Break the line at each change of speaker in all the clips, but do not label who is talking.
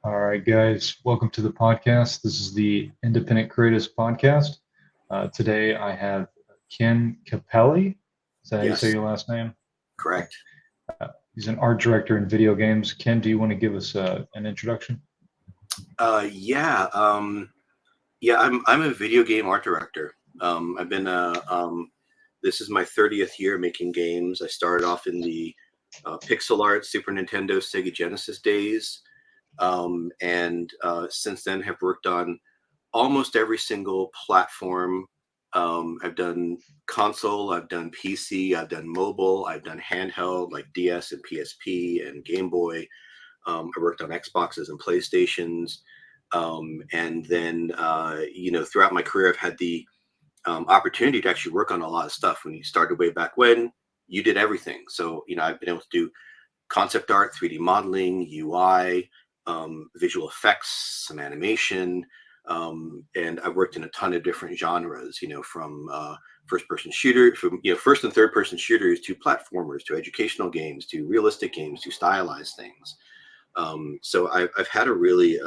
All right, guys, welcome to the podcast. This is the Independent Creatives Podcast. Today I have Ken Capelli. Is that how you say
Yes,
your last name?
correct.
He's an art director in video games. Ken, do you want to give us an introduction?
Yeah, yeah. I'm a video game art director. I've been this is my 30th year making games. I started off in the pixel art Super Nintendo, Sega Genesis days, and since then have worked on almost every single platform. I've done console, I've done PC, I've done mobile, I've done handheld like DS and PSP and Game Boy. I worked on Xboxes and PlayStations. And then, throughout my career, I've had the opportunity to actually work on a lot of stuff. When you started way back when, you did everything. So, I've been able to do concept art, 3D modeling, UI, visual effects, some animation. And I've worked in a ton of different genres, from first-person shooter, from first and third-person shooters to platformers to educational games to realistic games to stylized things. So I've had a really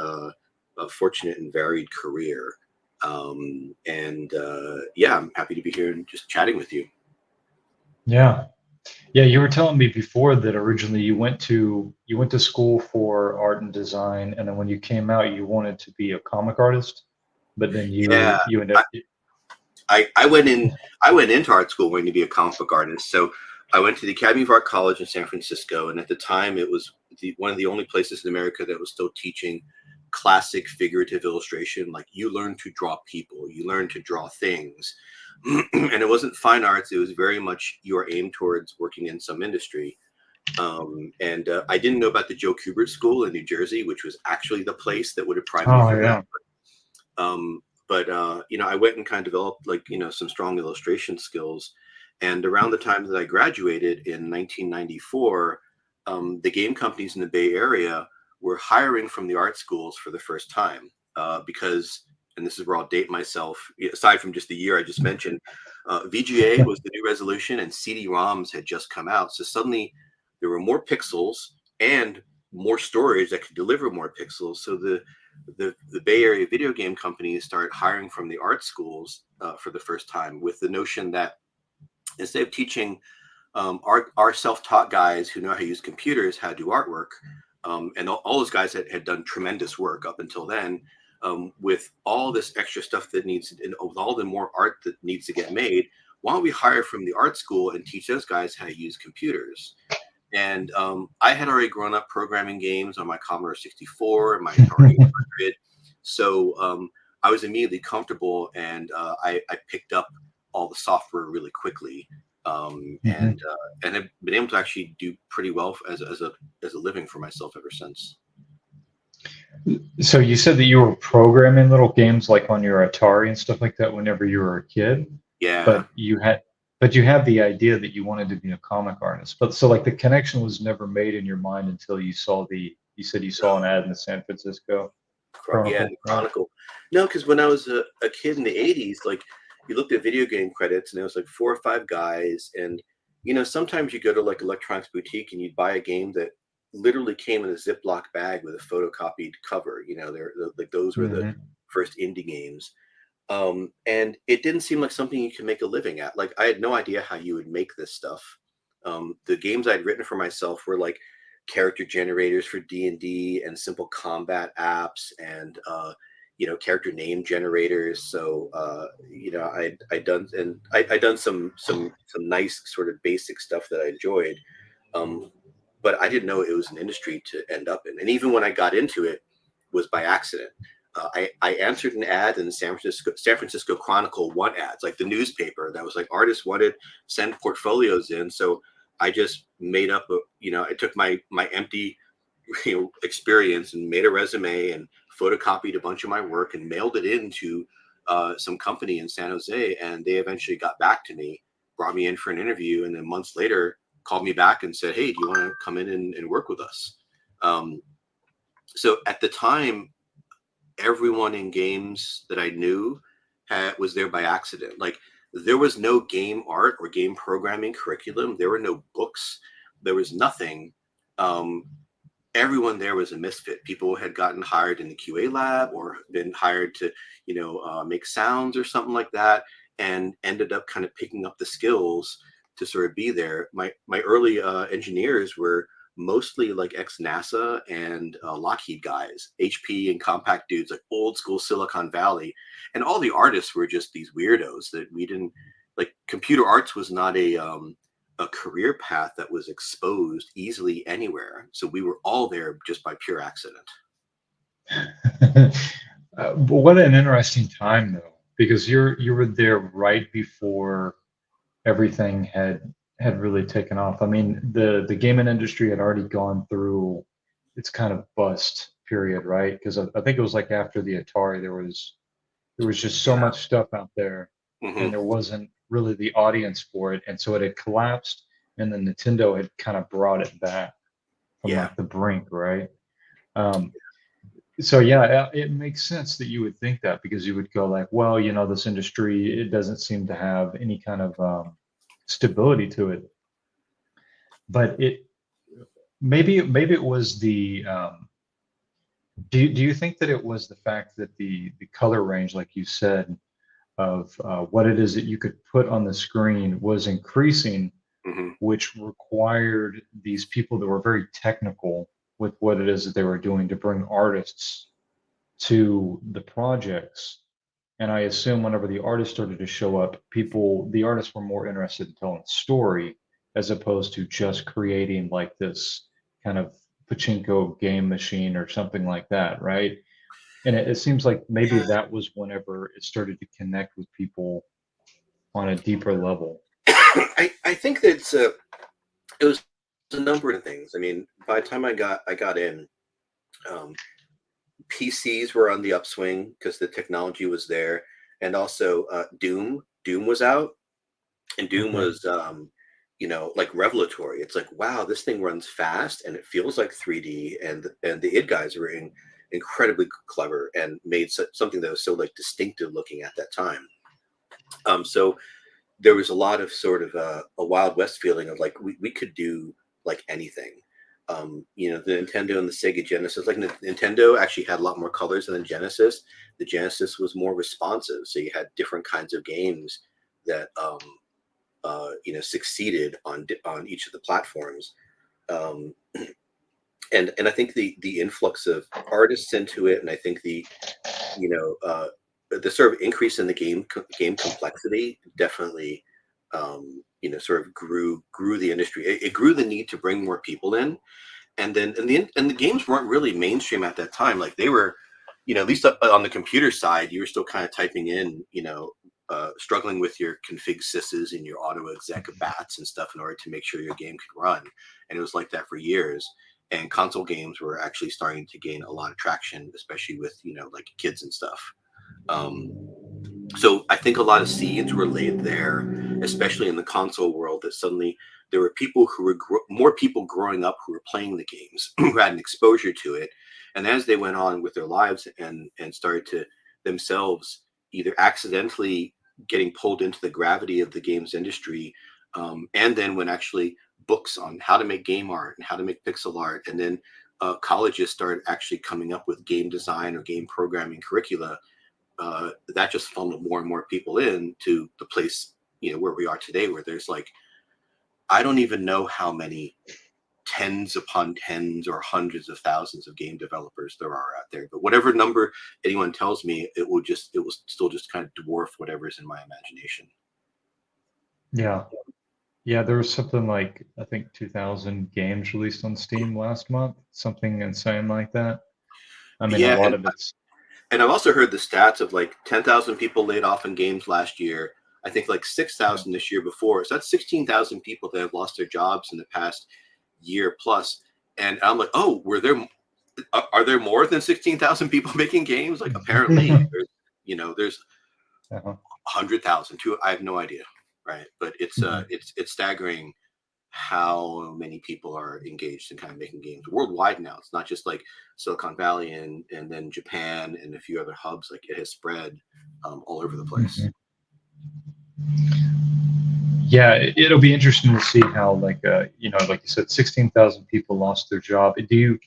fortunate and varied career. Yeah, I'm happy to be here and just chatting with you.
Yeah. Yeah, you were telling me before that originally you went to school for art and design, and then when you came out, you wanted to be a comic artist, but then
Yeah,
you ended
I,
up.
I went into art school wanting to be a comic book artist. So I went to the Academy of Art College in San Francisco, and at the time it was one of the only places in America that was still teaching classic figurative illustration. Like you learn to draw people, you learn to draw things, and it wasn't fine arts. It was very much your aim towards working in some industry. And I didn't know about the Joe Kubert School in New Jersey, which was actually the place that would have primed me
Oh
for that.
yeah.
But I went and kind of developed some strong illustration skills. And around the time that I graduated in 1994, the game companies in the Bay Area were hiring from the art schools for the first time because, and this is where I'll date myself, aside from just the year I just mentioned, VGA was the new resolution and CD-ROMs had just come out. So suddenly there were more pixels and more storage that could deliver more pixels. So the Bay Area video game companies started hiring from the art schools for the first time with the notion that instead of teaching our self-taught guys who know how to use computers how to do artwork, and all those guys had done tremendous work up until then, with all this extra stuff that needs, and with all the more art that needs to get made, why don't we hire from the art school and teach those guys how to use computers? And I had already grown up programming games on my Commodore 64, my Atari 800. So I was immediately comfortable, and I picked up all the software really quickly,
Mhm.
and have been able to actually do pretty well as a living for myself ever since.
So you said that you were programming little games like on your Atari and stuff like that whenever you were a kid,
Yeah.
but you had the idea that you wanted to be a comic artist. But so like the connection was never made in your mind until you said you saw an ad in the San Francisco
Yeah,
Chronicle,
the
right?
Chronicle. No, because when I was a kid in the 80s, like you looked at video game credits and it was like four or five guys. And, sometimes you go to like electronics boutique and you'd buy a game that literally came in a Ziploc bag with a photocopied cover. Like those were the
Hmm.
first indie games. And it didn't seem like something you could make a living at. Like I had no idea how you would make this stuff. The games I'd written for myself were like character generators for D&D and simple combat apps and character name generators. So I'd done, and I'd done some nice sort of basic stuff that I enjoyed. Um, but I didn't know it was an industry to end up in. And even when I got into it, was by accident. I answered an ad in the San Francisco Chronicle one ads, like the newspaper that was like artists wanted send portfolios in. So I just made up I took my empty experience and made a resume and photocopied a bunch of my work and mailed it into some company in San Jose, and they eventually got back to me, brought me in for an interview, and then months later called me back and said, "Hey, do you want to come in and work with us?" Um, so at the time, everyone in games that I knew was there by accident. Like there was no game art or game programming curriculum. There were no books. There was nothing. Um, everyone there was a misfit. People had gotten hired in the QA lab or been hired to, make sounds or something like that, and ended up kind of picking up the skills to sort of be there. My early engineers were mostly like ex NASA and Lockheed guys, HP and Compact dudes, like old school Silicon Valley, and all the artists were just these weirdos that we didn't like. Computer arts was not a career path that was exposed easily anywhere. So we were all there just by pure accident.
But what an interesting time though, because you were there right before everything had really taken off. I mean, the gaming industry had already gone through its kind of bust period, right? Because I think it was like after the Atari, there was just so
Yeah.
much stuff out there,
Hmm.
and there wasn't really the audience for it, and so it had collapsed, and then Nintendo had kind of brought it back from
Yeah.
like the brink, right? Um, so yeah, it makes sense that you would think that because you would go like, well, this industry, it doesn't seem to have any kind of stability to it. But maybe it was the do you think that it was the fact that the color range, like you said, of what it is that you could put on the screen was increasing,
Hmm.
which required these people that were very technical with what it is that they were doing to bring artists to the projects. And I assume whenever the artists started to show up, the artists were more interested in telling story as opposed to just creating like this kind of pachinko game machine or something like that, right? And it seems like maybe
Yeah.
that was whenever it started to connect with people on a deeper level.
I think that it was a number of things. I mean, by the time I got in, um, PCs were on the upswing because the technology was there, and also Doom was out, and Doom
Okay.
was like revelatory. It's like, wow, this thing runs fast and it feels like 3D, and the id guys were incredibly clever and made something that was so like distinctive looking at that time. So there was a lot of sort of a Wild West feeling of like we could do like anything. The Nintendo and the Sega Genesis, like Nintendo actually had a lot more colors than the Genesis. The Genesis was more responsive, so you had different kinds of games that succeeded on each of the platforms. Um, and I think the influx of artists into it, and I think you know the sort of increase in the game complexity definitely sort of grew the industry. It grew the need to bring more people in, and then and the games weren't really mainstream at that time. Like they were, at least on the computer side, you were still kind of typing in, struggling with your config sys's and your auto exec bats and stuff in order to make sure your game could run. And it was like that for years. And console games were actually starting to gain a lot of traction, especially with like kids and stuff. Um, so I think a lot of seeds were laid there, especially in the console world, that suddenly there were people who were more people growing up who were playing the games, who had an exposure to it, and as they went on with their lives and started to themselves either accidentally getting pulled into the gravity of the games industry, and then when actually books on how to make game art and how to make pixel art, and then colleges started actually coming up with game design or game programming curricula, that just funneled more and more people in to the place where we are today, where there's like I don't even know how many tens upon tens or hundreds of thousands of game developers there are out there, but whatever number anyone tells me, it will still just kind of dwarf whatever's in my imagination.
Yeah. Yeah, there was something like I think 2000 games released on Steam last month, something insane like that. I mean, a
Yeah,
lot
and
of it's
and I've also heard the stats of like 10,000 people laid off in games last year. I think like
yeah.
6,000 this year before. So that's 16,000 people that have lost their jobs in the past year plus. And I'm like, oh, are there more than 16,000 people making games? Like apparently there's
Uh-huh.
100,000 too. I have no idea. Right. But it's
Mhm.
it's staggering how many people are engaged in kind of making games worldwide now. It's not just like Silicon Valley and then Japan and a few other hubs. Like it has spread all over the place.
Mhm. Yeah, it'll be interesting to see how like like you said, 16,000 people lost their job. Do you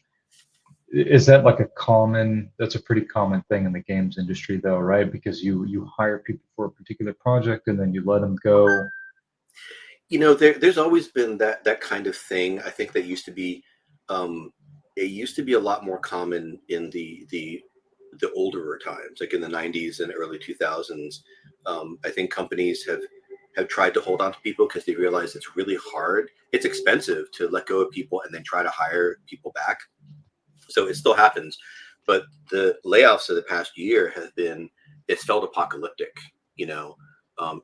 is that like a common, that's a pretty common thing in the games industry though, right? Because you hire people for a particular project and then you let them go.
There's always been that kind of thing. I think that used to be, um, it used to be a lot more common in the older times, like in the '90s and early 2000s. I think companies have tried to hold on to people because they realize it's really hard. It's expensive to let go of people and then try to hire people back. So it still happens, but the layoffs of the past year have been, it's felt apocalyptic. You know,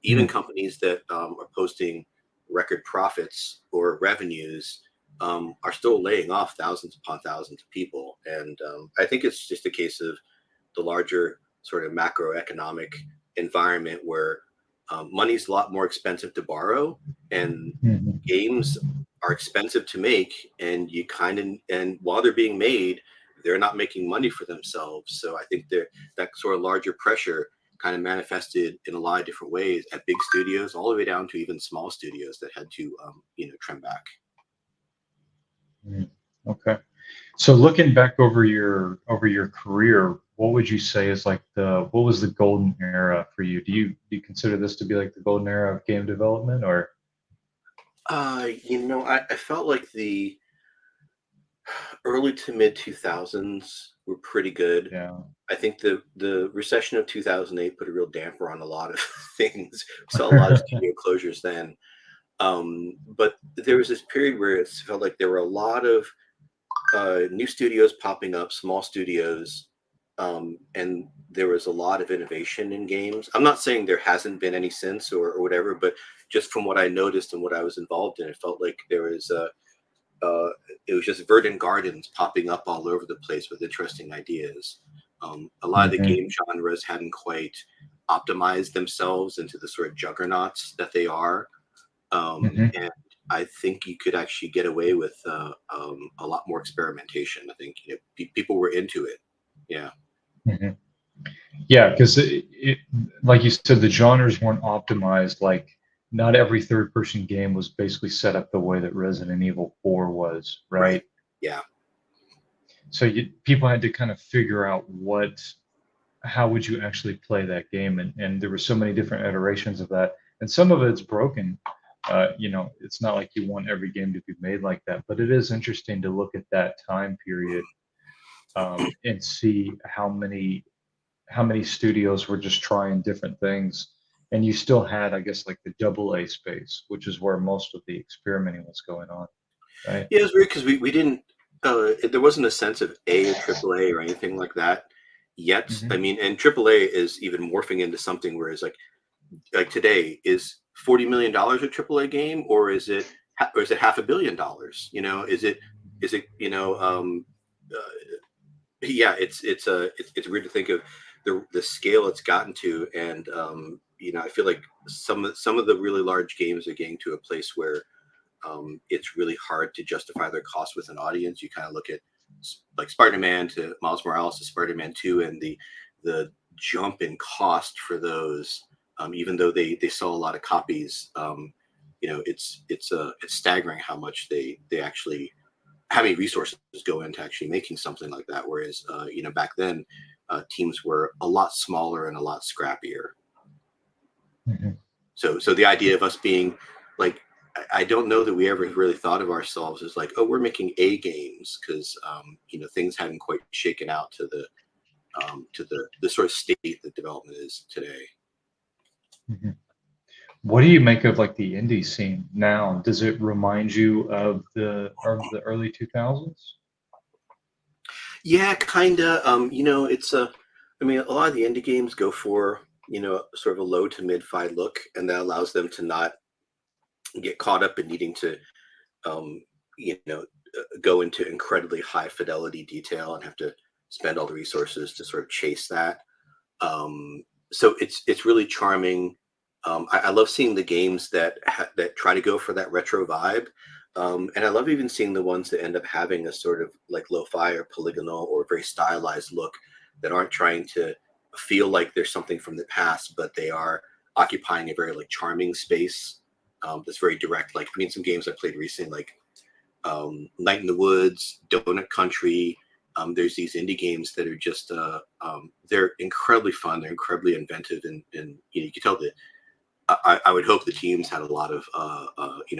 even
Mm,
companies that are posting record profits or revenues are still laying off thousands upon thousands of people, and I think it's just a case of the larger sort of macroeconomic environment where money's a lot more expensive to borrow, and
mhm.
games are expensive to make, and you kind of, and while they're being made, they're not making money for themselves. So I think that sort of larger pressure kind of manifested in a lot of different ways at big studios, all the way down to even small studios that had to, trim back.
Mm, okay. So looking back over your career, what would you say is like the what was the golden era for you? Do you consider this to be like the golden era of game development or
I felt like the early to mid 2000s were pretty good.
yeah.
I think the recession of 2008 put a real damper on a lot of things. We saw a lot of studio closures then. But there was this period where it felt like there were a lot of new studios popping up, small studios, and there was a lot of innovation in games. I'm not saying there hasn't been any since or whatever, but just from what I noticed and what I was involved in, it felt like there was uh, it was just verdant gardens popping up all over the place with interesting ideas. A lot of the
Mhm,
game genres hadn't quite optimized themselves into the sort of juggernauts that they are,
mhm,
and I think you could actually get away with a lot more experimentation. I think people were into it. Yeah,
mhm. Yeah, because like you said, the genres weren't optimized. Like, not every third-person game was basically set up the way that Resident Evil 4 was,
right.
right?
Yeah,
So people had to kind of figure out how would you actually play that game, and there were so many different iterations of that, and some of it's broken. It's not like you want every game to be made like that, but it is interesting to look at that time period and see how many studios were just trying different things. And you still had, I guess, like the double A space, which is where most of the experimenting was going on, right?
yeah. It's weird because we didn't. There wasn't a sense of A or triple A or anything like that yet. I
Hmm.
mean, and triple A is even morphing into something where it's like today is $40 million a triple A game, or is it $500 million? Is it yeah, it's weird to think of the scale it's gotten to, and I feel like some of the really large games are getting to a place where it's really hard to justify their cost with an audience. You kind of look at like Spider-Man to Miles Morales to Spider-Man 2, and the jump in cost for those, even though they sell a lot of copies. It's staggering how much they actually, how many resources go into actually making something like that. Whereas back then, teams were a lot smaller and a lot scrappier.
Hmm.
So the idea of us being like, I don't know that we ever really thought of ourselves as like, oh, we're making A games, because things hadn't quite shaken out to the sort of state that development is today.
Hmm. What do you make of like the indie scene now? Does it remind you of the early 2000s?
Yeah, kinda. It's a. I mean, a lot of the indie games go for sort of a low to mid fi look, and that allows them to not get caught up in needing to um, go into incredibly high fidelity detail and have to spend all the resources to sort of chase that. So it's really charming. I love seeing the games that try to go for that retro vibe, and I love even seeing the ones that end up having a sort of like lo-fi or polygonal or very stylized look that aren't trying to feel like there's something from the past, but they are occupying a very like charming space that's very direct. Like, I mean, some games I played recently, like Night in the Woods, Donut Country. There's these indie games that are just they're incredibly fun. They're incredibly inventive, and you can tell that I would hope the teams had a lot of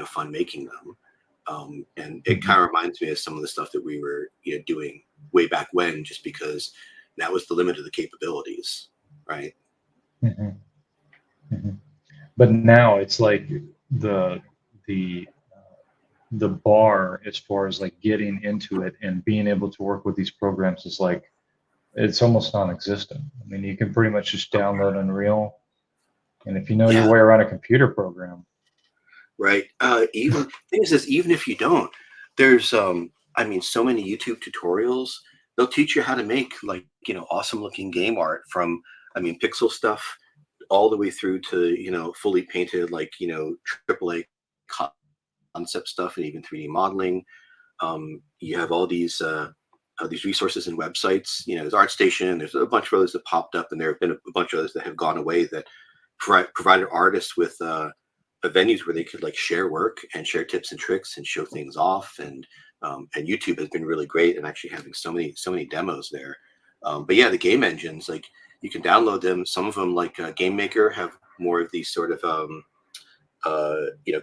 fun making them. And it
Hmm.
kind of reminds me of some of the stuff that we were doing way back when, just because that was the limit of the capabilities, right?
Hmm. Hmm. But now it's like the the the bar as far as like getting into it and being able to work with these programs is like it's almost non-existent. I mean, you can pretty much just download Unreal, and if you know your
Yeah,
way around a computer program.
right. Even thing is, even if you don't, there's I mean, so many YouTube tutorials. They'll teach you how to make like awesome looking game art from pixel stuff all the way through to fully painted like AAA concept stuff and even 3D modeling. You have all these resources and websites. There's ArtStation. There's a bunch of others that popped up, and there have been a bunch of others that have gone away that provided artists with venues where they could like share work and share tips and tricks and show things off. And YouTube has been really great and actually having so many demos there. But yeah, the game engines, like you can download them. Some of them, like Game Maker, have more of these sort of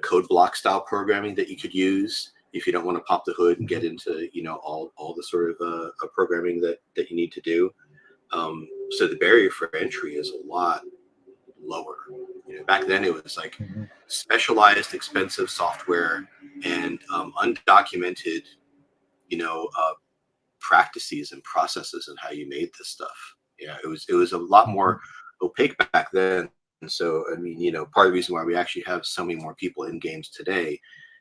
code block style programming that you could use if you don't want to pop the hood and get
Mhm.
into all the sort of programming that you need to do. So the barrier for entry is a lot lower. Back then it was like
Mhm.
specialized, expensive software and undocumented, you know, uh, practices and processes and how you made this stuff. Yeah, it was a lot more
Mhm.
opaque back then. And so, I mean, part of the reason why we actually have so many more people in games today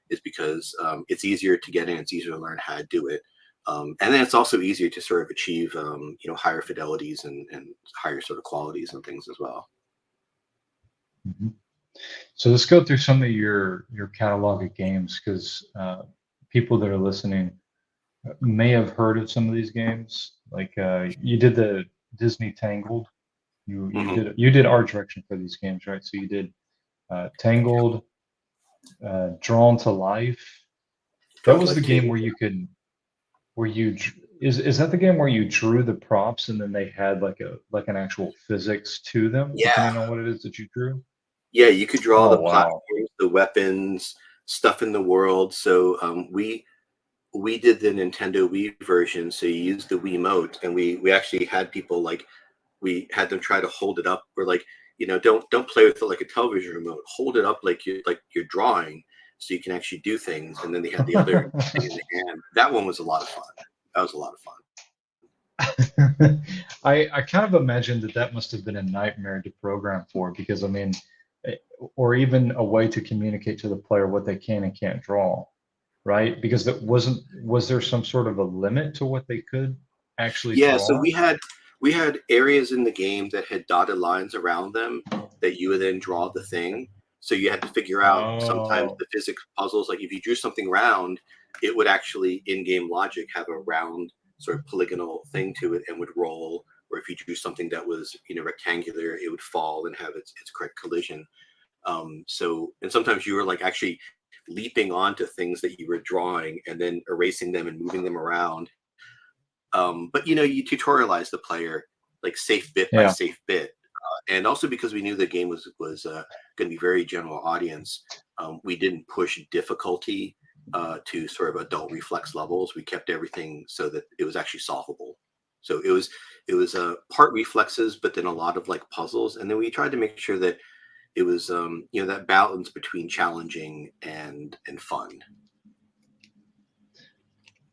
is because it's easier to get in, it's easier to learn how to do it. And then it's also easier to sort of achieve, higher fidelities and higher sort of qualities and things as well.
Mhm. So let's go through some of your catalog of games because people that are listening may have heard of some of these games. Like you did the Disney Tangled.
Hmm.
You did art direction for these games, right? So you did Tangled, Drawn to Life. That
Drawn to
was the
Life
game
2.
where you could where is that the game where you drew the props and then they had like an actual physics to them
Yeah,
depending on what it is that you drew?
yeah, you could draw
Oh
the
wow.
platforms, the weapons, stuff in the world. So we did the Nintendo Wii version. So you used the Wiimote, and we actually had people like we had them try to hold it up. We're like, don't play with it like a television remote. Hold it up like you're drawing, so you can actually do things. And then they had the other thing in the hand. That one was a lot of fun. That was a lot of fun.
I kind of imagine that that must have been a nightmare to program for because I mean, eh, or even a way to communicate to the player what they can and can't draw, right? Because that was there some sort of a limit to what they could actually
Yeah, so
draw?
we had areas in the game that had dotted lines around them that you would then draw the thing. So you had to figure out sometimes
Oh,
the physics puzzles. Like if you drew something round, it would actually in-game logic have a round sort of polygonal thing to it and would roll. Or if you drew something that was rectangular, it would fall and have its correct collision. And sometimes you were like actually leaping onto things that you were drawing and then erasing them and moving them around, but you tutorialize the player like safe bit by
yeah,
safe bit, and also because we knew the game was going to be very general audience, we didn't push difficulty to sort of adult reflex levels. We kept everything so that it was actually solvable. So it was part reflexes, but then a lot of like puzzles, and then we tried to make sure that it was that balance between challenging and fun.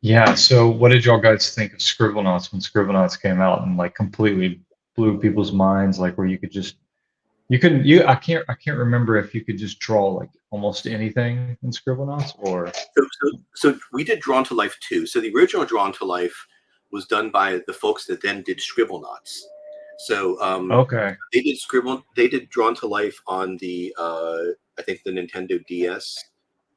yeah. So what did y'all guys think of Scribblenauts when Scribblenauts came out and like completely blew people's minds? Like where you could just you couldn't you I can't remember if you could just draw like almost anything in Scribblenauts or
So we did Drawn to Life too. So the original Drawn to Life was done by the folks that then did Scribblenauts. So
okay.
they did Drawn to Life on the I think the Nintendo DS,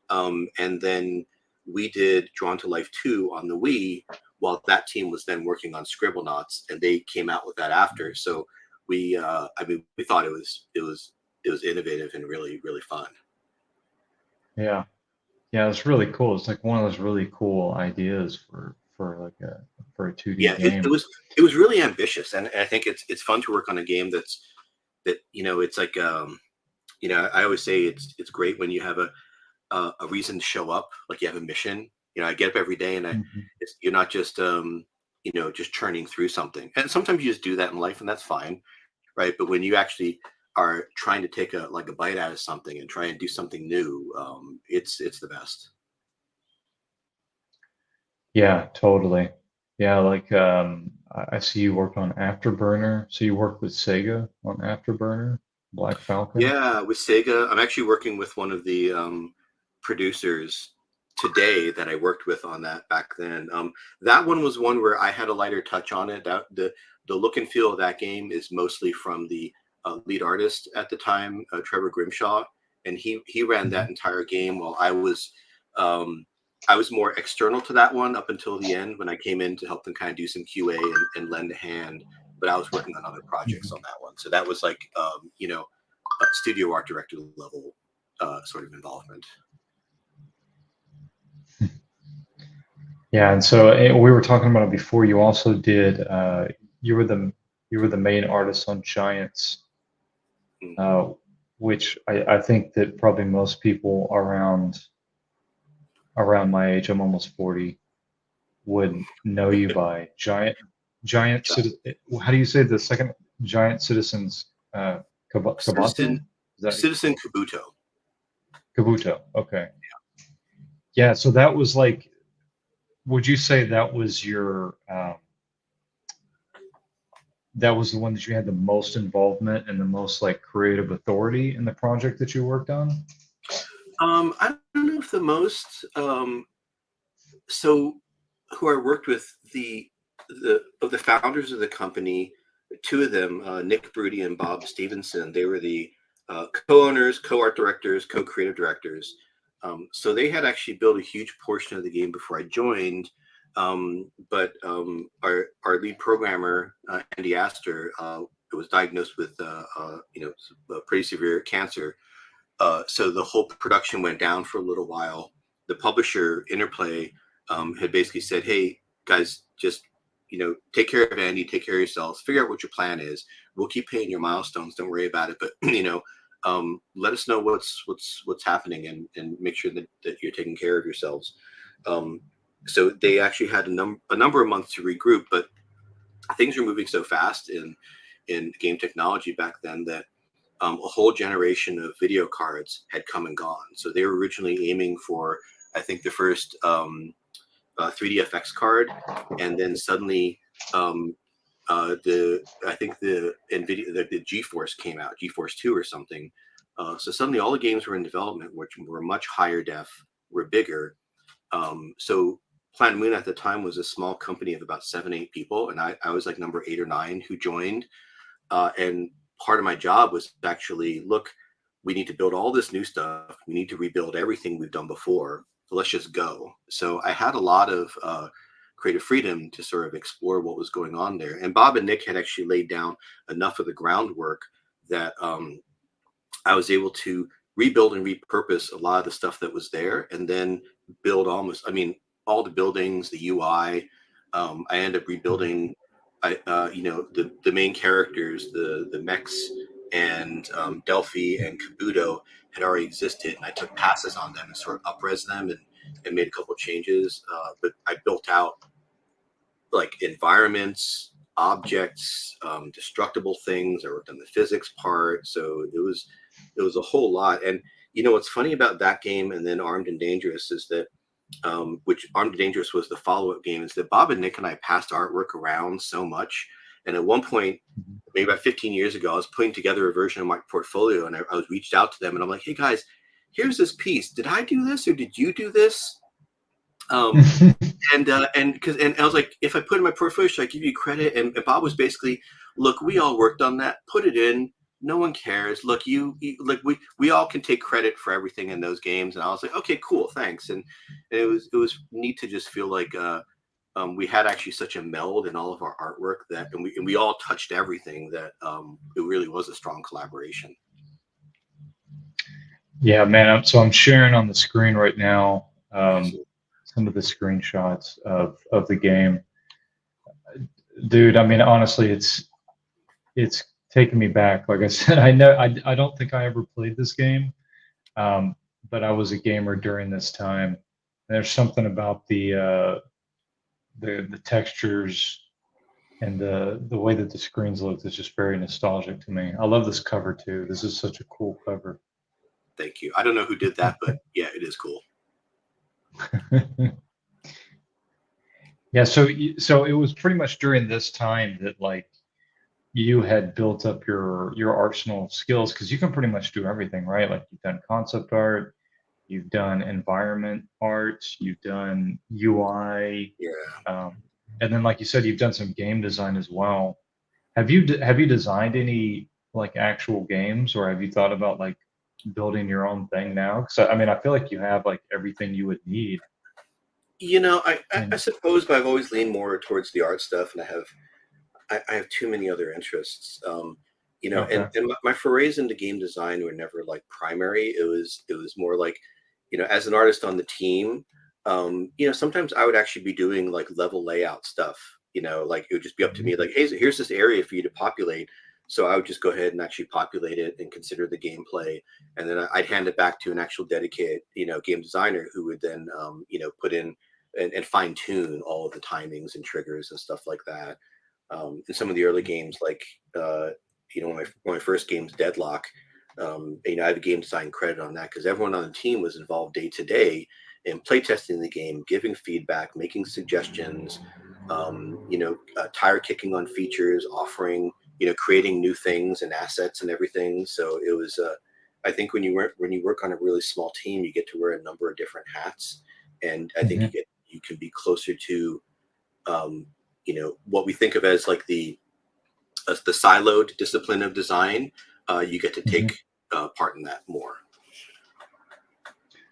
and then we did Drawn to Life 2 on the Wii, while that team was then working on Scribblenauts, and they came out with that after. So we thought it was innovative and really really fun.
Yeah. Yeah, it's really cool. It's like one of those really cool ideas for like a for a 2D
Yeah, it
game.
was it was really ambitious, and I think it's fun to work on a game that it's like I always say it's great when you have a reason to show up, like you have a mission. I get up every day, and
Mhm.
you're not just just churning through something. And sometimes you just do that in life, and that's fine, right? But when you actually are trying to take a bite out of something and try and do something new, it's the best.
Yeah, totally. Yeah, like I see you worked on Afterburner. So you worked with Sega on Afterburner, Black Falcon.
Yeah, with Sega, I'm actually working with one of the producers today that I worked with on that back then. That one was one where I had a lighter touch on it. That the look and feel of that game is mostly from the lead artist at the time, Trevor Grimshaw, and he ran that
Mhm.
entire game while I was more external to that one up until the end when I came in to help them kind of do some QA and lend a hand. But I was working on other projects
Mhm.
on that one, so that was like studio art director level sort of involvement.
Yeah, and so we were talking about it before. You also did. You were the you were the main artist on Giants,
Mm.
uh, which I think that probably most people around my age, I'm almost 40, would know you by Giant Citizen. How do you say the second Giant Citizens? Kabato?
Citizen
Is that
Citizen Kabuto.
Kabuto? Okay. Yeah. So that was like, would you say that was that was the one that you had the most involvement and the most like creative authority in the project that you worked on?
I don't know if the most so who I worked with the of the founders of the company, two of them, Nick Broody and Bob Stevenson, they were the co-owners, co-art directors, co-creative directors. So they had actually built a huge portion of the game before I joined. But our lead programmer, Andy Astor, was diagnosed with pretty severe cancer. So the whole production went down for a little while. The publisher, Interplay, had basically said, "Hey guys, just take care of Andy, take care of yourselves, figure out what your plan is. We'll keep paying your milestones. Don't worry about it. But let us know what's happening and make sure that you're taking care of yourselves." Um, so they actually had a number of months to regroup, but things were moving so fast in game technology back then that a whole generation of video cards had come and gone. So they were originally aiming for, I think, the first 3D FX card, and then suddenly the I think the Nvidia the GeForce came out, GeForce 2 or something. So suddenly all the games were in development, which were much higher def, were bigger. So Planet Moon at the time was a small company of about 7, 8 people, and I was like number 8 or 9 who joined. And part of my job was actually, look, we need to build all this new stuff. We need to rebuild everything we've done before. So let's just go. So I had a lot of creative freedom to sort of explore what was going on there. And Bob and Nick had actually laid down enough of the groundwork that I was able to rebuild and repurpose a lot of the stuff that was there, and then build all the buildings, the UI. I ended up rebuilding, the main characters, the mechs, and Delphi and Kabuto had already existed, and I took passes on them and sort of upres them and made a couple of changes. But I built out like environments, objects, destructible things. I worked on the physics part, so it was a whole lot. And what's funny about that game and then Armed and Dangerous is that which Armed and Dangerous was the follow-up game, is that Bob and Nick and I passed artwork around so much. And at one point,
Mhm.
maybe about 15 years ago, I was putting together a version of my portfolio, and I was reached out to them, and I'm like, "Hey guys, here's this piece. Did I do this or did you do this?" Um, and I was like, if I put in my portfolio, should I give you credit? And Bob was basically, look, we all worked on that. Put it in. No one cares. Look, like we all can take credit for everything in those games. And I was like, okay, cool, thanks. And it was neat to just feel like we had actually such a meld in all of our artwork and we all touched everything that it really was a strong collaboration.
Yeah, man. So I'm sharing on the screen right now
Awesome.
some of the screenshots of the game. dude. I mean, honestly, it's taken me back. Like I said, I don't think I ever played this game, um, but I was a gamer during this time. There's something about the textures and the way that the screens look that's just very nostalgic to me. I love this cover too. This is such a cool cover.
Thank you. I don't know who did that, but yeah, it is cool.
Yeah, so it was pretty much during this time that like you had built up your arsenal of skills because you can pretty much do everything, right? Like you've done concept art, you've done environment art, you've done UI,
Yeah.
um, and then like you said, you've done some game design as well. Have you designed any like actual games, or have you thought about like building your own thing now? Because I mean, I feel like you have like everything you would need.
I
And
suppose, but I've always leaned more towards the art stuff, and I have too many other interests.
okay.
And my forays into game design were never like primary. It was more like, as an artist on the team, sometimes I would actually be doing like level layout stuff. Like it would just be up to me,
Mhm,
like, hey, so here's this area for you to populate. So I would just go ahead and actually populate it and consider the gameplay, and then I'd hand it back to an actual dedicated, game designer who would then, put in and fine tune all of the timings and triggers and stuff like that. In some of the early games, like one of my first games, Deadlock, I have a game design credit on that because everyone on the team was involved day to day in playtesting the game, giving feedback, making suggestions, tire kicking on features, offering, creating new things and assets and everything. So it was, I think when you work on a really small team, you get to wear a number of different hats, and I think
mhm,
you can be closer to, um, what we think of as like the siloed discipline of design. You get to take
mhm.
part in that more.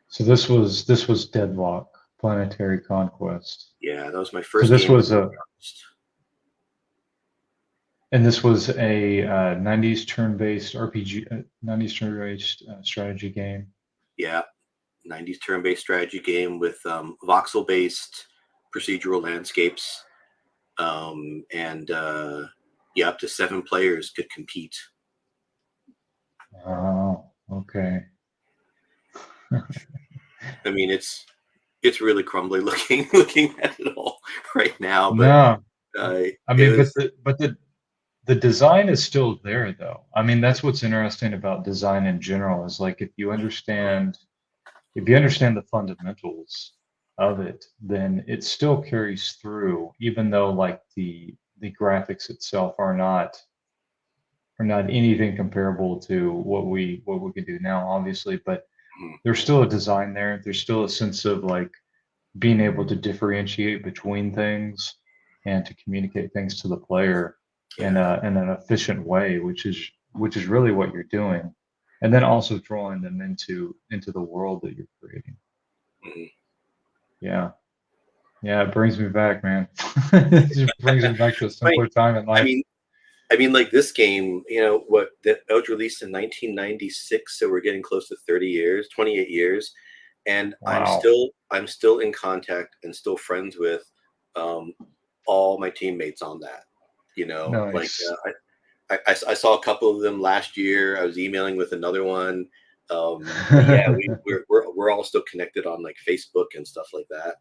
So this was Deadlock, Planetary Conquest.
Yeah, that was my
So
first
this
game.
was a and this was a 90s turn-based RPG, 90s turn-based strategy game.
Yeah, 90s turn-based strategy game with voxel-based procedural landscapes, and yeah, up to 7 players could compete.
Oh, okay.
I mean, it's really crumbly looking looking at it all right now, but
No, I
it
mean,
was,
the design is still there though. I mean, that's what's interesting about design in general is like if you understand the fundamentals of it, then it still carries through, even though like the graphics itself are not anything comparable to what we can do now, obviously. But
mm,
there's still a design there. There's still a sense of like being able to differentiate between things and to communicate things to the player
yeah.
in an efficient way, which is really what you're doing. And then also drawing them into the world that you're creating.
Mhm.
Yeah. Yeah, it brings me back, man. It just brings me back to a
Right.
simpler time in
I
life.
mean, like this game, what that was released in 1996, so we're getting close to 30 years, 28 years, and
Wow.
I'm still in contact and still friends with, um, all my teammates on that. Like,
Nice.
I saw a couple of them last year. I was emailing with another one. But yeah, we're all still connected on like Facebook and stuff like that.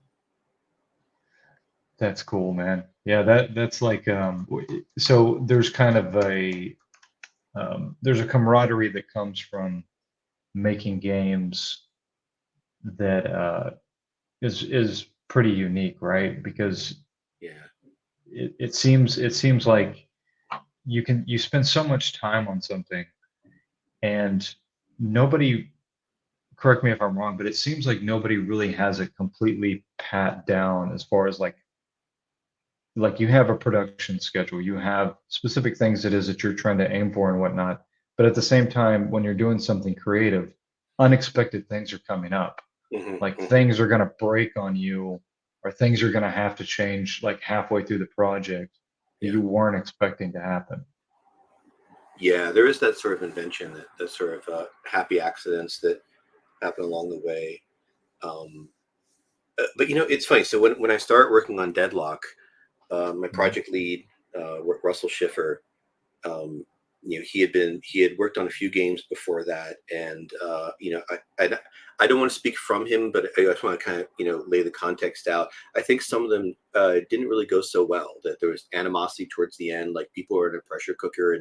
That's cool, man. Yeah, that's like so there's kind of a there's a camaraderie that comes from making games that is pretty unique, right? Because
Yeah.
it seems like you spend so much time on something and nobody, correct me if I'm wrong, but it seems like nobody really has it completely pat down as far as like you have a production schedule, you have specific things it is that you're trying to aim for and whatnot. But at the same time, when you're doing something creative, unexpected things are coming up.
Hmm.
Like
Hmm.
things are going to break on you, or things are going to have to change like halfway through the project that
Yeah.
you weren't expecting to happen.
Yeah, there is that sort of invention, that sort of happy accidents that happen along the way. Um, but it's funny. So when I start working on Deadlock, my
Mhm.
project lead Russell Schiffer. Um, he had worked on a few games before that, and I don't want to speak from him, but I just want to kind of lay the context out. I think some of them didn't really go so well. That there was animosity towards the end, like people were in a pressure cooker,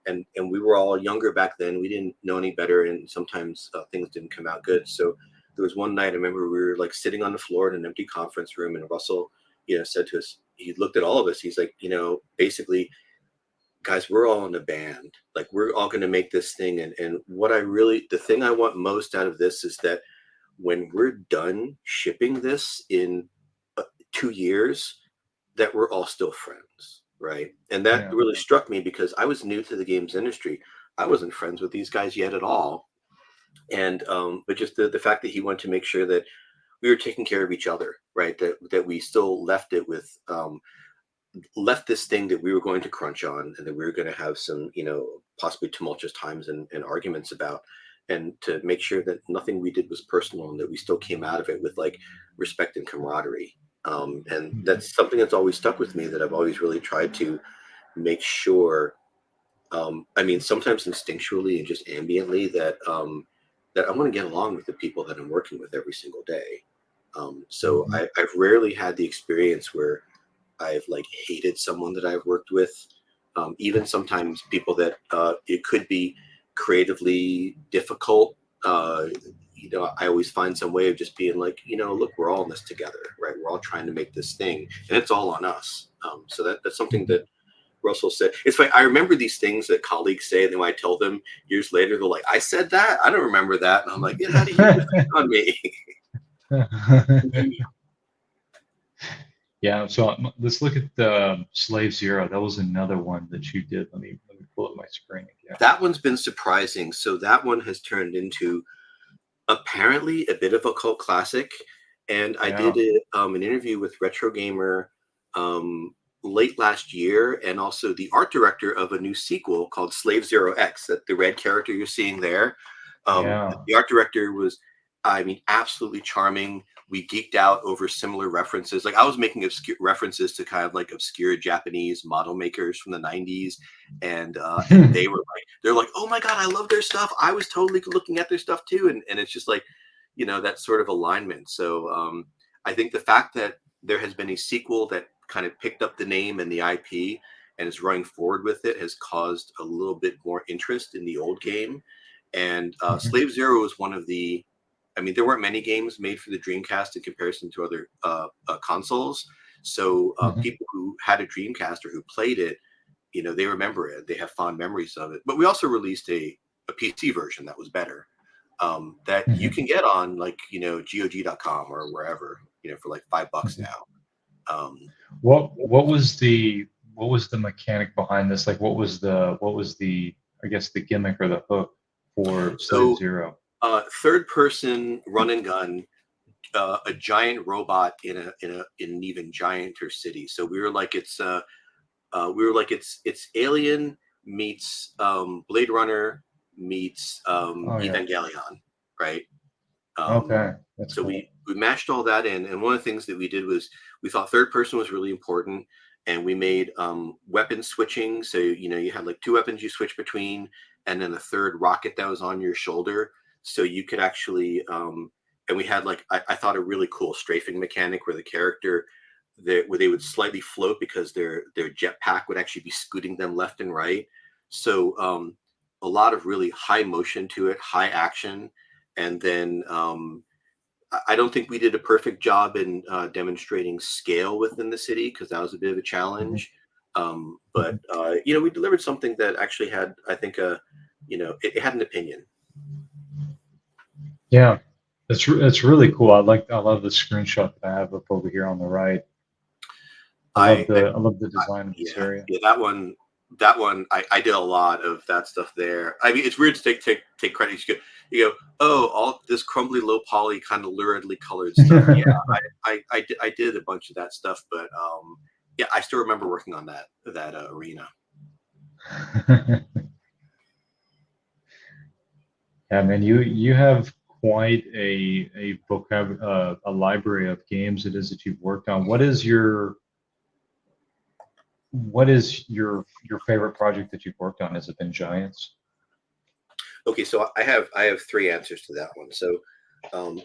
and we were all younger back then. We didn't know any better, and sometimes things didn't come out good. So there was one night I remember we were like sitting on the floor in an empty conference room, and Russell, said to us, he looked at all of us. He's like, basically, guys, we're all in a band. Like we're all going to make this thing. And the thing I want most out of this is that when we're done shipping this in 2 years, that we're all still friends, right? And that
Yeah.
really struck me because I was new to the games industry. I wasn't friends with these guys yet at all. And but just the fact that he wanted to make sure that we were taking care of each other, right? That we still left this thing that we were going to crunch on and that we were going to have some, possibly tumultuous times and arguments about, and to make sure that nothing we did was personal and that we still came out of it with like respect and camaraderie. And
Mhm.
that's something that's always stuck with me, that I've always really tried to make sure. I mean, sometimes instinctually and just ambiently that I want to get along with the people that I'm working with every single day. So
Mhm.
I've rarely had the experience where I've like hated someone that I've worked with. Even sometimes people that it could be creatively difficult. I always find some way of just being like, look, we're all in this together, right? We're all trying to make this thing, and it's all on us. So that's something
Mhm.
that Russell said. It's like I remember these things that colleagues say, and then when I tell them years later, they're like, "I said that? I don't remember that." And I'm like, "It had a huge effect on me."
Yeah, so let's look at the Slave Zero. That was another one that you did. Let me pull up my screen again.
That one's been surprising. So that one has turned into apparently a bit of a cult classic. And I did
Yeah,
an interview with Retro Gamer um, late last year, and also the art director of a new sequel called Slave Zero X, that the red character you're seeing there.
yeah.
The art director was, I mean, absolutely charming. We geeked out over similar references. Like I was making obscure references to kind of like obscure Japanese model makers from the '90s, and they're like, oh my god, I love their stuff. I was totally looking at their stuff too, and it's just like, that sort of alignment. So I think the fact that there has been a sequel that kind of picked up the name and the IP and is running forward with it has caused a little bit more interest in the old game. And
Mhm.
Slave Zero is one of the, I mean, there weren't many games made for the Dreamcast in comparison to other consoles. So
Mhm.
people who had a Dreamcast or who played it, they remember it. They have fond memories of it. But we also released a PC version that was better, that you
Mhm.
can get on like, GOG.com or wherever, for like $5
Mhm.
now. Um,
What was the mechanic behind this? Like, what was the I guess the gimmick or the hook for Slave
so
Zero?
third person run and gun, a giant robot in an even gianter city. So we were like it's Alien meets Blade Runner meets
Oh yeah.
Evangelion, right? Um,
Okay, that's
so
cool.
we mashed all that in, and one of the things that we did was we thought third person was really important, and we made weapon switching. So you had like two weapons you switch between, and then a third rocket that was on your shoulder, so you could actually. And we had like I thought a really cool strafing mechanic where the character where they would slightly float because their jetpack would actually be scooting them left and right. So a lot of really high motion to it, high action, and then I don't think we did a perfect job in demonstrating scale within the city because that was a bit of a
Mhm.
challenge. But
Mhm.
we delivered something that actually had, I think, it had an opinion.
Yeah, it's really cool. I love the screenshot that I have up over here on the right. I love
I, I,
the I love the design of this
yeah,
area.
yeah, that one, I did a lot of that stuff there. I mean, it's weird to take credit. You go, oh, all this crumbly, low poly, kind of luridly colored stuff. Yeah, I did a bunch of that stuff, but yeah, I still remember working on that arena.
Yeah, man, you have quite a library of games it is that you've worked on. What is your what is your favorite project that you've worked on? Has it been Giants?
Okay, so I have three answers to that one. So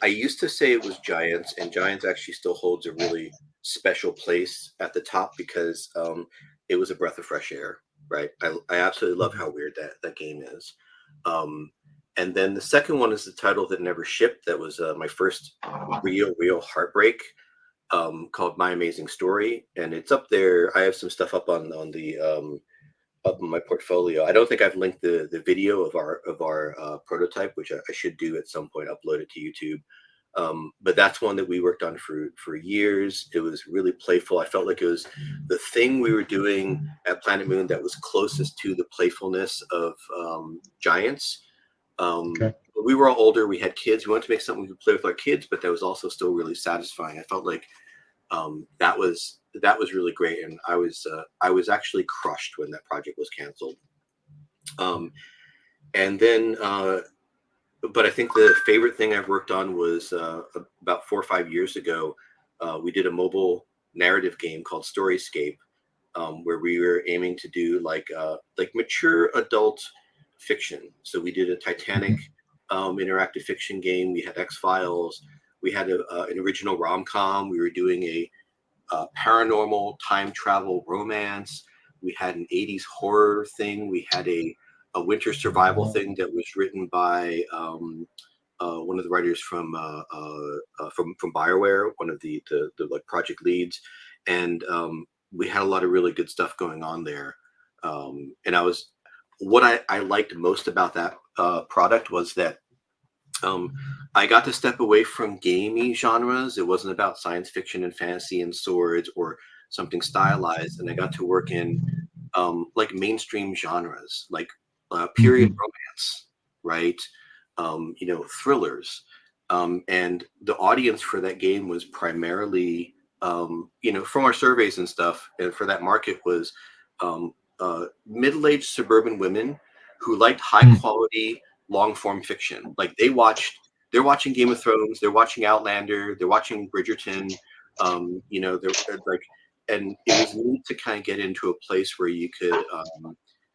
I used to say it was Giants, and Giants actually still holds a really special place at the top because it was a breath of fresh air, right? I absolutely love
Mhm.
how weird that game is. Um, and then the second one is the title that never shipped. That was my first real heartbreak, called My Amazing Story, and it's up there. I have some stuff up on the up in my portfolio. I don't think I've linked the video of our prototype, which I should do at some point. Upload it to YouTube. But that's one that we worked on for years. It was really playful. I felt like it was the thing we were doing at Planet Moon that was closest to the playfulness of Giants.
Okay.
But we were all older. We had kids. We wanted to make something we could play with our kids, but that was also still really satisfying. I felt like that was really great, and I was actually crushed when that project was canceled. Um, and then, but I think the favorite thing I've worked on was about 4 or 5 years ago. We did a mobile narrative game called Storyscape, where we were aiming to do like mature adult fiction. So we did a Titanic
Mhm.
interactive fiction game. We had X Files. We had an original rom com. We were doing a paranormal time travel romance. We had an 80s horror thing. We had a winter survival
Oh,
thing that was written by one of the writers from Bioware, one of the like project leads, and we had a lot of really good stuff going on there. And what I liked most about that product was that um, I got to step away from gamey genres. It wasn't about science fiction and fantasy and swords or something stylized, and I got to work in like mainstream genres, like period
mhm.
romance, right? Thrillers, and the audience for that game was primarily, from our surveys and stuff, and for that market was um, middle-aged suburban women who liked high
Mm.
quality long form fiction. Like they're watching Game of Thrones, they're watching Outlander, they're watching Bridgerton. They're like, and it was neat to kind of get into a place where you could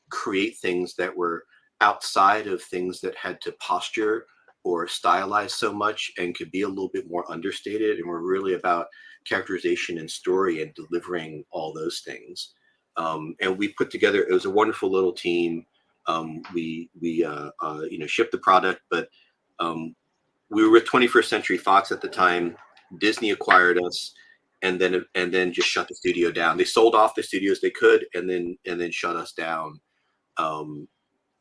create things that were outside of things that had to posture or stylize so much and could be a little bit more understated and were really about characterization and story and delivering all those things. And we put together, it was a wonderful little team. We shipped the product, but um, we were with 21st Century Fox at the time. Disney acquired us, and then just shut the studio down. They sold off the studios they could, and then shut us down. Um,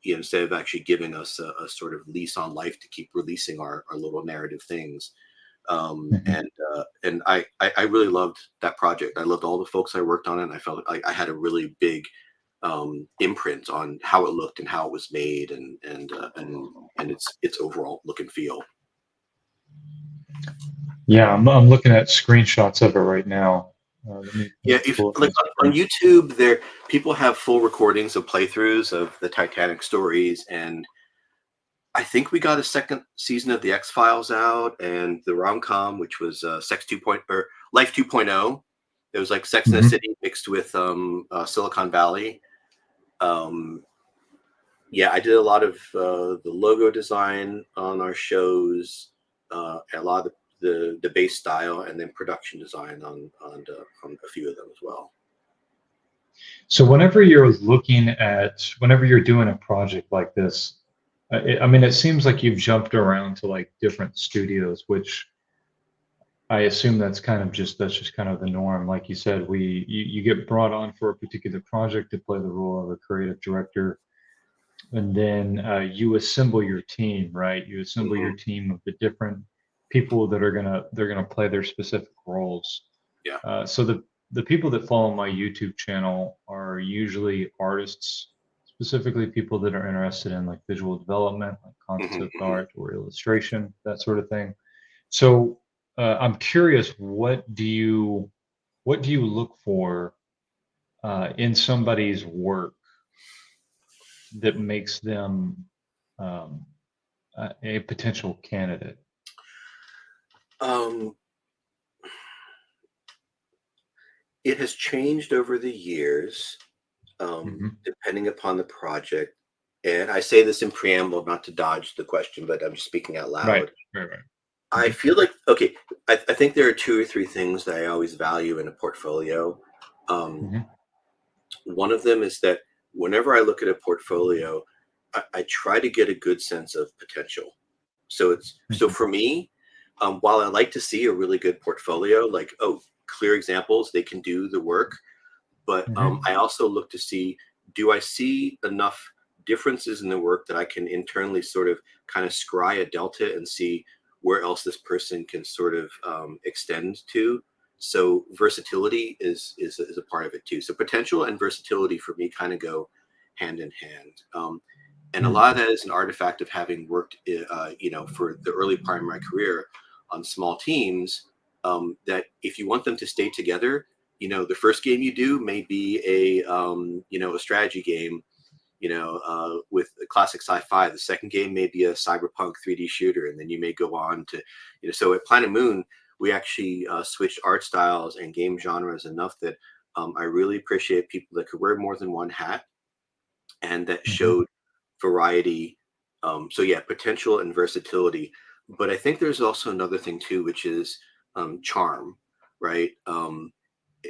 Instead of actually giving us a sort of lease on life to keep releasing our little narrative things.
Mhm.
And I really loved that project. I loved all the folks I worked on it. And I felt like I had a really big imprint on how it looked and how it was made, and its overall look and feel.
Yeah, I'm looking at screenshots of it right now. Let
Yeah,
me
if
pull up my
like on
screen.
YouTube, there people have full recordings of playthroughs of the Titanic stories, and I think we got a second season of the X Files out, and the rom com, which was Sex 2. Or Life 2.0. It was like Sex in the
Mhm.
City mixed with Silicon Valley. Um, yeah, I did a lot of the logo design on our shows, a lot of the base style, and then production design on a few of them as well.
So whenever you're doing a project like this, I mean, it seems like you've jumped around to like different studios, which I assume that's just kind of the norm. Like you said, you get brought on for a particular project to play the role of a creative director, and then you assemble your team, right? You assemble your
Hmm.
team of the different people that they're gonna play their specific roles.
Yeah.
So the people that follow my YouTube channel are usually artists, specifically people that are interested in like visual development, like
Hmm.
concept
Hmm.
art or illustration, that sort of thing. So I'm curious, what do you look for in somebody's work that makes them um, a potential candidate?
Um, it has changed over the years,
Hmm.
depending upon the project. And I say this in preamble, not to dodge the question, but I'm just speaking out
Right,
loud.
right, right.
I
Hmm.
feel like, okay, I think there are two or three things that I always value in a portfolio. Um,
Hmm.
One of them is that whenever I look at a portfolio, I try to get a good sense of potential. So
Hmm.
for me, while I like to see a really good portfolio, like, oh, clear examples, they can do the work, but
Hmm.
I also look to see, do I see enough differences in the work that I can internally sort of kind of scry a delta and see where else this person can sort of extend to. So versatility is a part of it too. So potential and versatility for me kind of go hand in hand. And a lot of that is an artifact of having worked, for the early part of my career on small teams. That if you want them to stay together, the first game you do may be a strategy game, with a classic sci-fi. The second game may be a cyberpunk 3D shooter, and then you may go on to, so at Planet Moon, we actually switched art styles and game genres enough that I really appreciate people that could wear more than one hat and that
Hmm.
showed variety. So yeah, potential and versatility. But I think there's also another thing too, which is charm, right?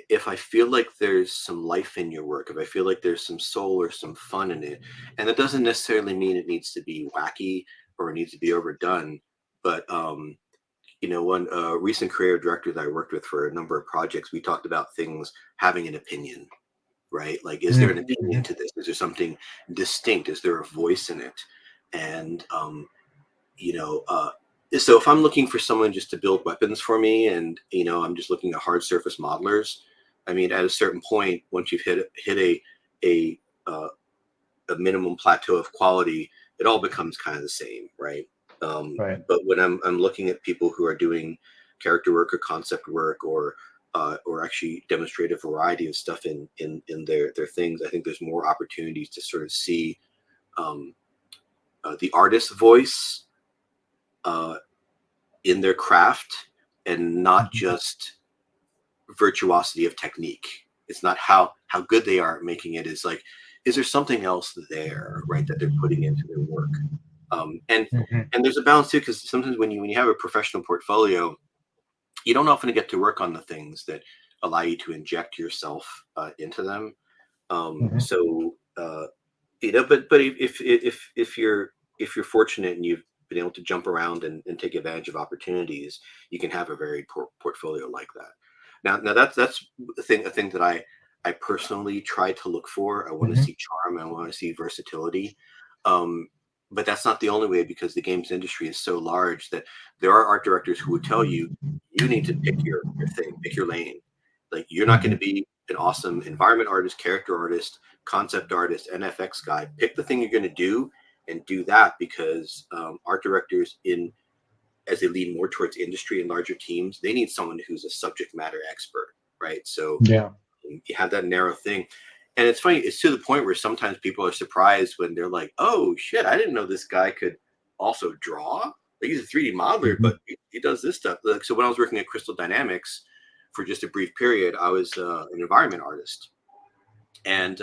If I feel like there's some life in your work, if I feel like there's some soul or some fun in it, and that doesn't necessarily mean it needs to be wacky or it needs to be overdone, but one recent creative director that I worked with for a number of projects, we talked about things having an opinion, right? Like, is there an opinion
Hmm.
to this? Is there something distinct? Is there a voice in it? And you know, uh, so if I'm looking for someone just to build weapons for me, and I'm just looking at hard surface modelers, I mean, at a certain point, once you've hit a uh, a minimum plateau of quality, it all becomes kind of the same, right?
Right.
But when I'm looking at people who are doing character work or concept work or actually demonstrate a variety of stuff in their things, I think there's more opportunities to sort of see um, the artist's voice uh, in their craft and not
Hmm.
just virtuosity of technique. It's not how good they are at making it. Is like, is there something else there, right, that they're putting into their work? Um, and
Hmm.
and there's a balance too, because sometimes when you have a professional portfolio, you don't often get to work on the things that allow you to inject yourself into them.
Hmm.
But if you're fortunate and you've been able to jump around and take advantage of opportunities, you can have a very portfolio like that. Now that's a thing that I personally try to look for. I want to
Hmm.
see charm. I want to see versatility. Um, but that's not the only way, because the games industry is so large that there are art directors who would tell you, you need to pick your thing, pick your lane. Like, you're not going to
Hmm.
be an awesome environment artist, character artist, concept artist, NFX guy. Pick the thing you're going to do and do that, because art directors, in as they lean more towards industry and larger teams, they need someone who's a subject matter expert, right? So
Yeah.
you have that narrow thing. And it's funny, it's to the point where sometimes people are surprised when they're like, oh shit, I didn't know this guy could also draw. Like, he's a 3D modeler, but
Hmm.
he does this stuff. Like, so when I was working at Crystal Dynamics for just a brief period, I was an environment artist. And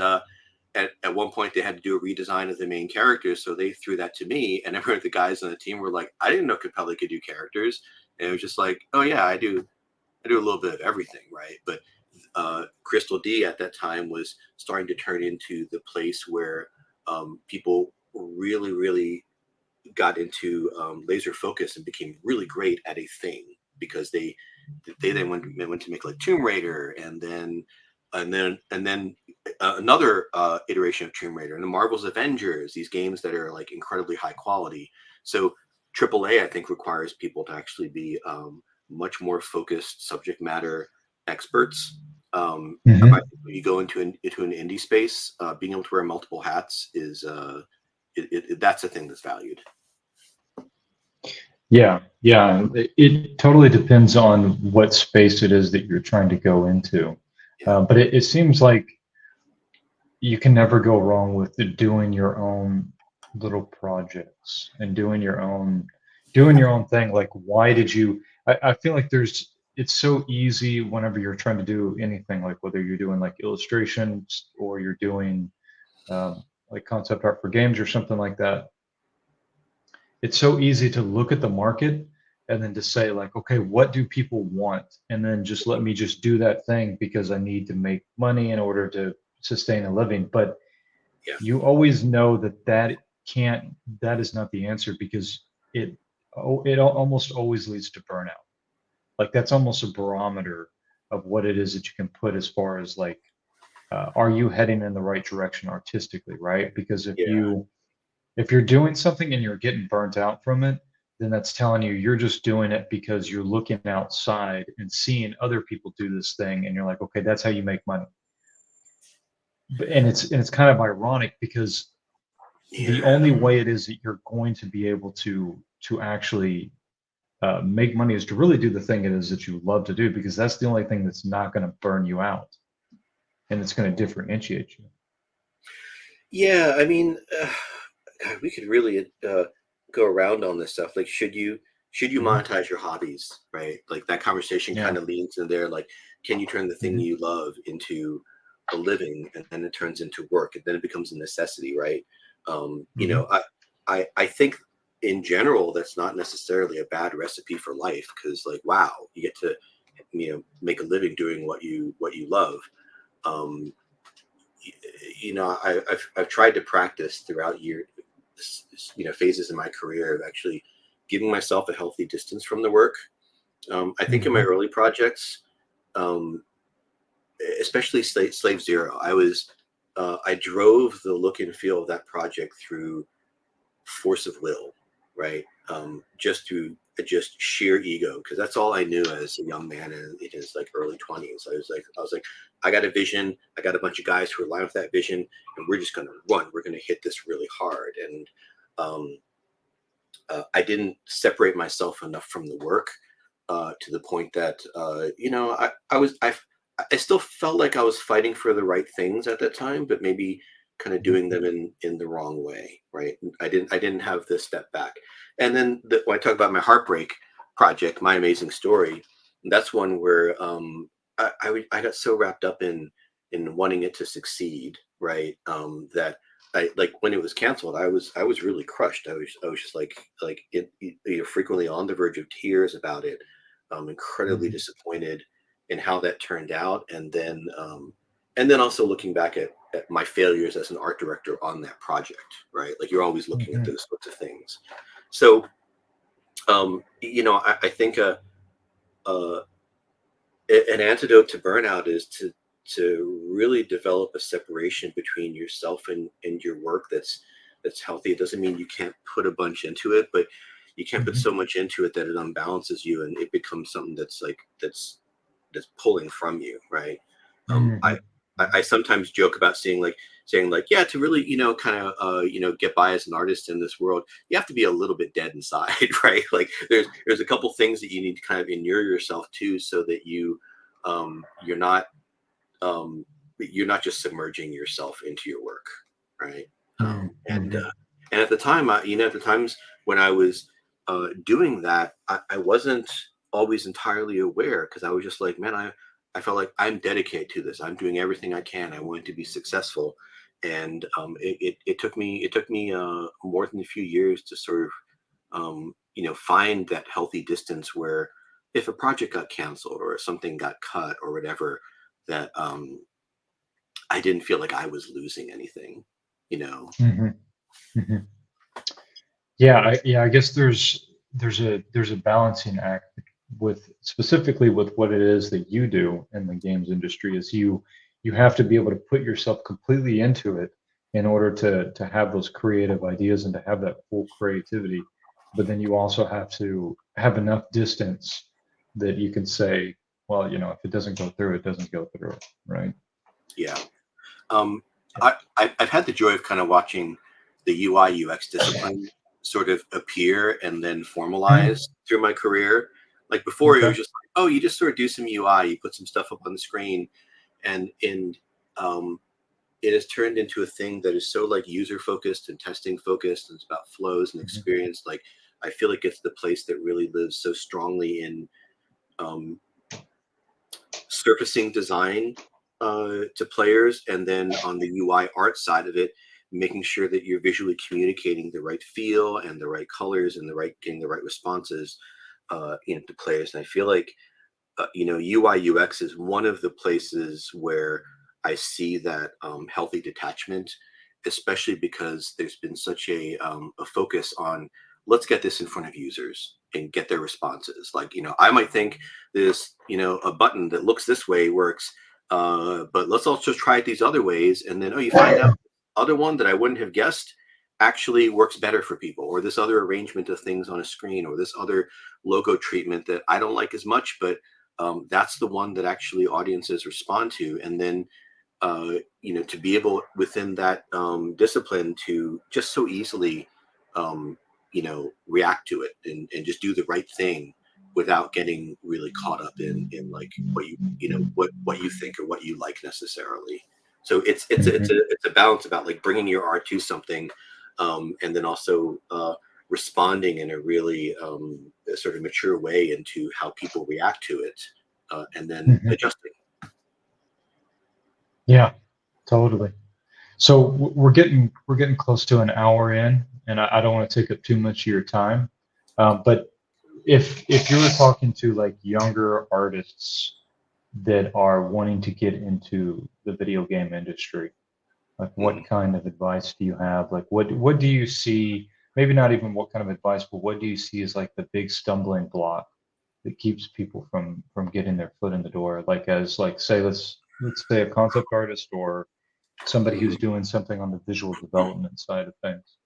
at one point they had to do a redesign of the main characters, so they threw that to me, and everyone, the guys on the team were like, I didn't know Capelli could do characters. And it was just like, oh yeah, I do a little bit of everything, right? But Crystal D at that time was starting to turn into the place where people really, really got into laser focus and became really great at a thing, because they then went to make like Tomb Raider, and then another iteration of Tomb Raider and the Marvel's Avengers, these games that are like incredibly high quality. So AAA, I think, requires people to actually be much more focused subject matter experts. But
Hmm.
when you go into an indie space, being able to wear multiple hats is that's a thing that's valued.
Yeah, yeah. It totally depends on what space it is that you're trying to go into.
Yeah.
But it seems like you can never go wrong with doing your own little projects and doing your own thing. Like, why did you? I feel like there's it's so easy whenever you're trying to do anything, like whether you're doing like illustrations or you're doing like concept art for games or something like that. It's so easy to look at the market and then to say like, okay, what do people want? And then just let me just do that thing because I need to make money in order to sustain a living. But
Yeah.
you always know that can't, that is not the answer because it, almost always leads to burnout. Like that's almost a barometer of what it is that you can put as far as like, are you heading in the right direction artistically, right? Because
Yeah.
if you're doing something and you're getting burnt out from it, then that's telling you you're just doing it because you're looking outside and seeing other people do this thing, and you're like, okay, that's how you make money. And it's kind of ironic because the
Yeah.
only way it is that you're going to be able to actually make money is to really do the thing it is that you love to do, because that's the only thing that's not going to burn you out and it's going to differentiate you.
Yeah. I mean, God, we could really go around on this stuff. Like, should you
Hmm.
monetize your hobbies, right? Like that conversation
Yeah.
kind of leans in there. Like, can you turn the thing
Hmm.
you love into a living, and then it turns into work, and then it becomes a necessity, right? You
Hmm.
know, I think in general that's not necessarily a bad recipe for life, because like, wow, you get to make a living doing what you love. Um, I've tried to practice throughout phases in my career of actually giving myself a healthy distance from the work. I think in my
Hmm.
early projects, um, especially Slave Zero, I drove the look and feel of that project through force of will, right? Just through just sheer ego, because that's all I knew as a young man in his like early 20s. I was like, I got a vision. I got a bunch of guys who are aligned with that vision, and we're just gonna run. We're gonna hit this really hard. And um, I didn't separate myself enough from the work to the point that I still felt like I was fighting for the right things at that time, but maybe kind of
Hmm.
doing them in the wrong way, right? I didn't have this step back. And then when I talk about my heartbreak project, my amazing story, that's one where I got so wrapped up in wanting it to succeed, right? That I like when it was canceled, I was really crushed. I was just frequently on the verge of tears about it. Incredibly
Hmm.
disappointed in how that turned out, and then also looking back at my failures as an art director on that project, right? Like you're always looking at
Hmm.
those sorts of things. So I think uh, an antidote to burnout is to really develop a separation between yourself and your work that's healthy. It doesn't mean you can't put a bunch into it, but you can't put
Hmm.
so much into it that it unbalances you and it becomes something that's pulling from you, right? um i
Hmm.
I sometimes joke about saying like, yeah, to really kind of get by as an artist in this world, you have to be a little bit dead inside, right? Like there's a couple things that you need to kind of inure yourself to, so that um you're not um you're not just submerging yourself into your work, right?
Hmm.
And at the time, at the times when I was doing that, I wasn't always entirely aware, because I was just like, man, I felt like I'm dedicated to this. I'm doing everything I can. I wanted to be successful, and it took me more than a few years to sort of find that healthy distance where if a project got canceled or if something got cut or whatever, that I didn't feel like I was losing anything, you know.
Hmm. Hmm. Yeah, I guess there's a balancing act with specifically with what it is that you do in the games industry. Is you have to be able to put yourself completely into it in order to have those creative ideas and to have that full creativity. But then you also have to have enough distance that you can say, well, if it doesn't go through, it doesn't go through, right?
Yeah. I've had the joy of kind of watching the UI UX discipline sort of appear and then
Mhm.
formalize through my career. Like before, it
Okay.
was just like, oh, you just sort of do some UI, you put some stuff up on the screen, and um, it has turned into a thing that is so like user focused and testing focused, and it's about flows and
Mhm.
experience. Like I feel like it's the place that really lives so strongly in um, surfacing design to players, and then on the UI art side of it, making sure that you're visually communicating the right feel and the right colors and getting the right responses to players. And I feel like UI UX is one of the places where I see that healthy detachment, especially because there's been such a focus on let's get this in front of users and get their responses. Like, I might think this, a button that looks this way works, but let's also try it these other ways. And then, oh, you find out other one that I wouldn't have guessed actually works better for people, or this other arrangement of things on a screen, or this other logo treatment that I don't like as much, but that's the one that actually audiences respond to. And then to be able within that discipline to just so easily um, react to it and just do the right thing without getting really caught up in like what you think or what you like necessarily. So it's a balance about like bringing your art to something, and then also responding in a really a sort of mature way into how people react to it, and then
Mhm.
adjusting.
Yeah, totally. So we're getting close to an hour in, and I don't want to take up too much of your time. But if you were talking to like younger artists that are wanting to get into the video game industry, like what
Mhm.
kind of advice do you have? Like what do you see? Maybe not even what kind of advice, but what do you see as like the big stumbling block that keeps people from getting their foot in the door? Like as like say let's say a concept artist or somebody who's
Mhm.
doing something on the visual development side of things.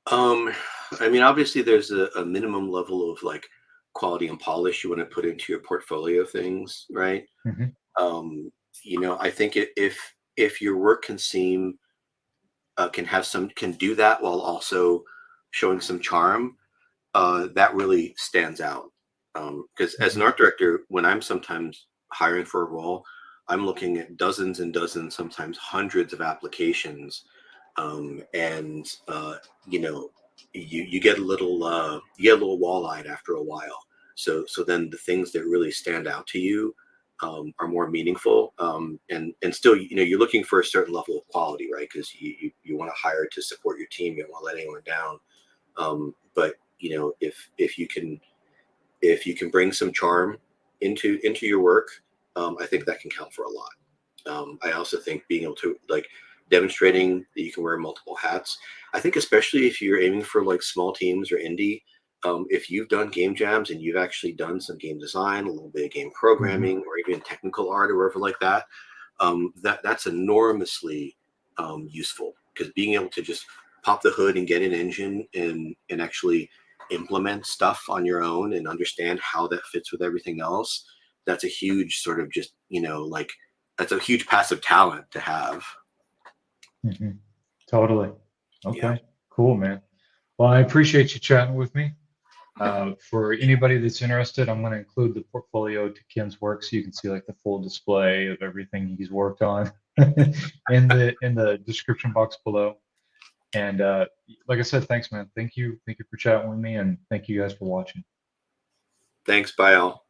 Um, I mean, obviously, there's a minimum level of like quality and polish you want to put into your portfolio things, right?
Hmm.
Um, I think if your work can seem can do that while also showing some charm, that really stands out. Because as an
Hmm.
art director, when I'm sometimes hiring for a role, I'm looking at dozens and dozens, sometimes hundreds of applications, and you know, you get a little wall-eyed after a while. So then the things that really stand out to you are more meaningful, and still, you're looking for a certain level of quality, right? Because you want to hire to support your team, you don't want to let anyone down. But if you can bring some charm into your work, I think that can count for a lot. I also think being able to like demonstrating that you can wear multiple hats. I think especially if you're aiming for like small teams or indie, if you've done game jams and you've actually done some game design, a little bit of game
Hmm.
programming, or even technical art or whatever like that, that's enormously useful, because being able to just pop the hood and get an engine and actually implement stuff on your own and understand how that fits with everything else, that's a huge sort of just like that's a huge passive talent to have.
Hmm. Totally.
Yeah.
Okay. Cool, man. Well, I appreciate you chatting with me. For anybody that's interested, I'm going to include the portfolio to Ken's work so you can see like the full display of everything he's worked on in the description box below. And like I said, thanks, man. Thank you for chatting with me, and thank you guys for watching.
Thanks. Bye, all.